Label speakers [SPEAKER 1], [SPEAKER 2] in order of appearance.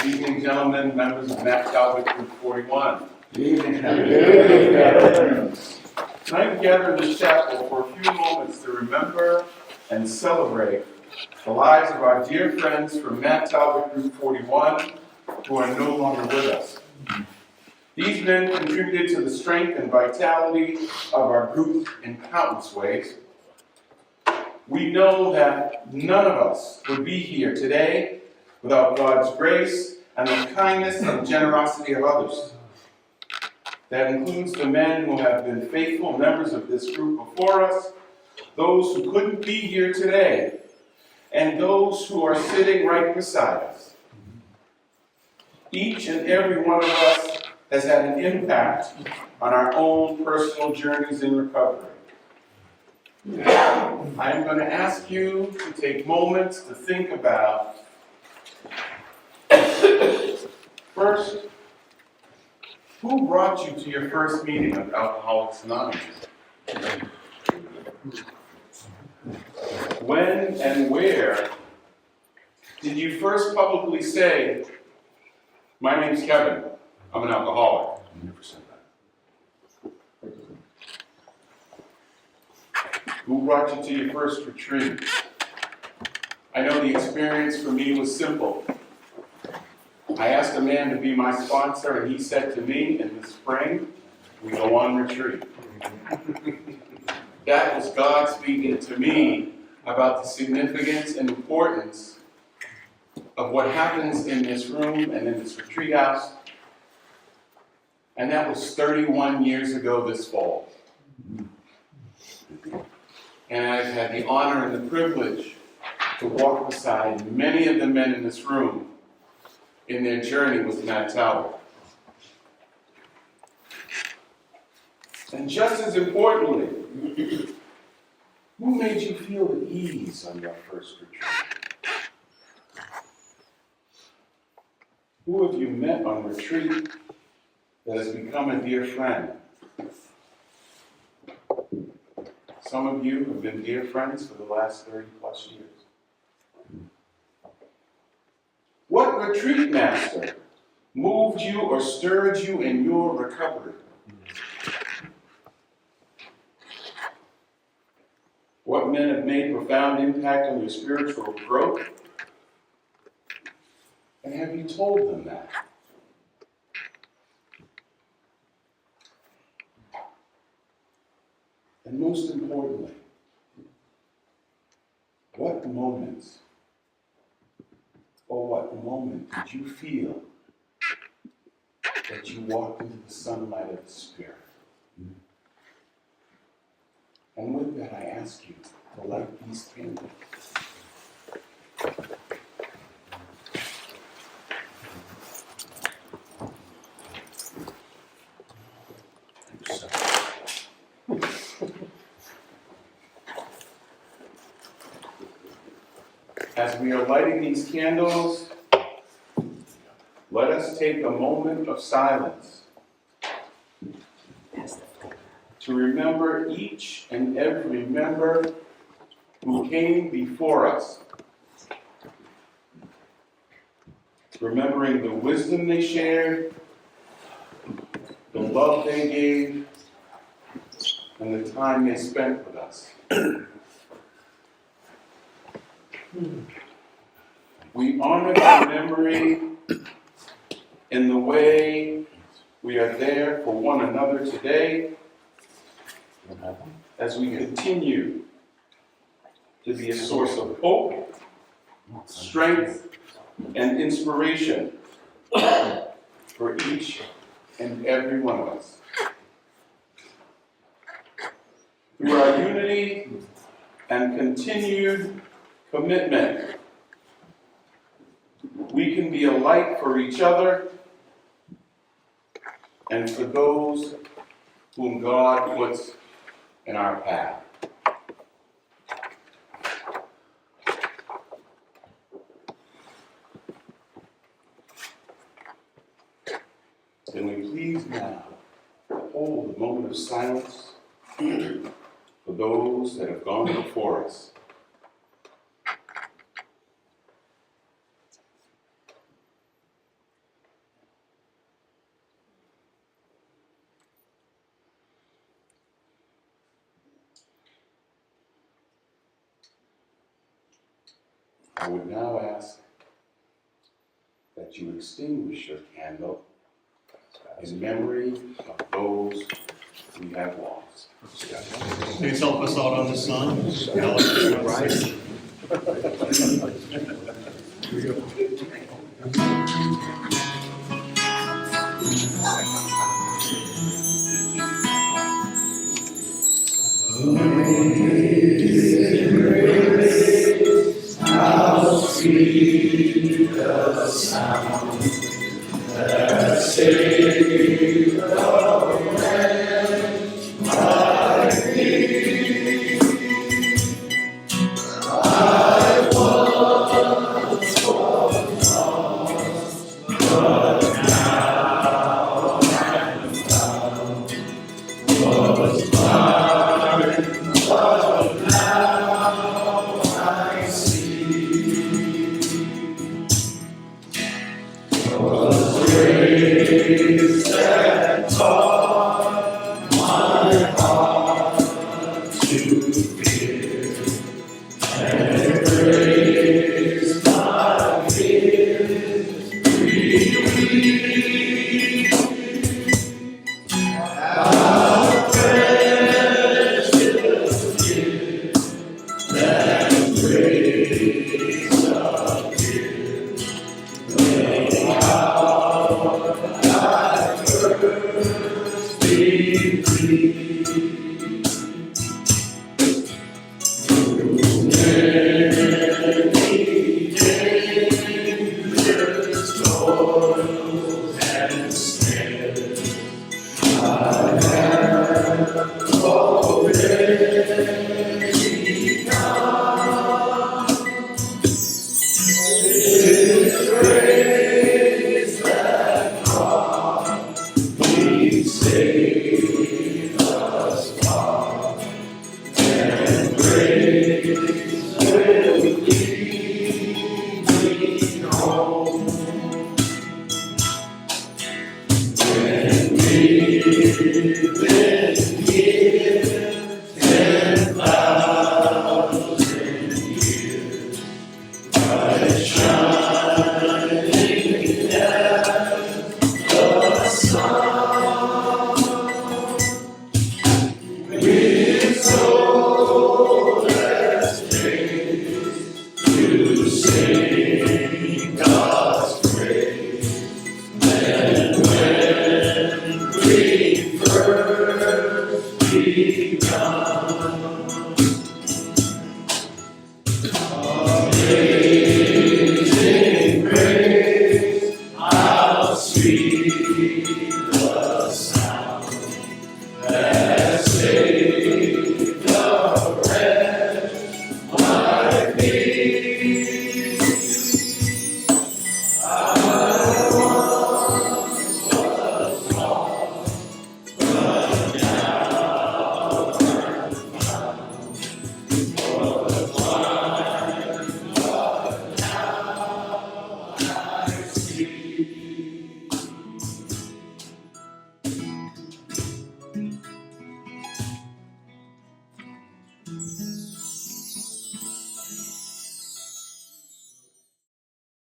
[SPEAKER 1] Good evening, gentlemen, members of Matt Talbot Group 41.
[SPEAKER 2] Good evening.
[SPEAKER 1] Tonight we gather in this chapel for a few moments to remember and celebrate the lives of our dear friends from Matt Talbot Group 41 who are no longer with us. These men contributed to the strength and vitality of our group in countless ways. We know that none of us would be here today without God's grace and the kindness and generosity of others. That includes the men who have been faithful members of this group before us, those who couldn't be here today, and those who are sitting right beside us. Each and every one of us has had an impact on our own personal journeys in recovery. I am going to ask you to take moments to think about, first, who brought you to your first meeting of Alcoholics Anonymous? When and where did you first publicly say, "My name's Kevin, I'm an alcoholic"? You never said that. Who brought you to your first retreat? I know the experience for me was simple. I asked a man to be my sponsor, and he said to me, in the spring, we go on retreat. That was God speaking to me about the significance and importance of what happens in this room and in this retreat house. And that was 31 years ago this fall. And I've had the honor and the privilege to walk beside many of the men in this room in their journey with Matt Talbot. And just as importantly, who made you feel at ease on your first retreat? Who have you met on retreat that has become a dear friend? Some of you have been dear friends for the last 30 plus years. What retreat master moved you or stirred you in your recovery? What men have made profound impact on your spiritual growth? And have you told them that? And most importantly, what moments or what moment did you feel that you walked into the sunlight of the Spirit? And with that, I ask you to light these candles. As we are lighting these candles, let us take a moment of silence to remember each and every member who came before us, remembering the wisdom they shared, the love they gave, and the time they spent with us. We honor their memory in the way we are there for one another today as we continue to be a source of hope, strength, and inspiration for each and every one of us. Through our unity and continued commitment, we can be a light for each other and for those whom God puts in our path. Can we please now hold a moment of silence for those that have gone before us? I would now ask that you extinguish your candle in memory of those we have lost.
[SPEAKER 2] Please help us out on this song. Amazing grace, how sweet the sound that saved a wretch like me. I once was lost, but now I'm found. Was blind, but now I see. Was grace that taught my heart to fear, and grace my fears relieved. How precious is that grace appeared when I first believed. Through many dangers, toils, and snares, I have already come. His grace that brought me safe thus far, and grace will lead me home. When we've been here 10,000 years, bright shining as the sun, with soulless faith to sing God's praise. And when we first begun, amazing grace, how sweet the sound that saved a wretch like me.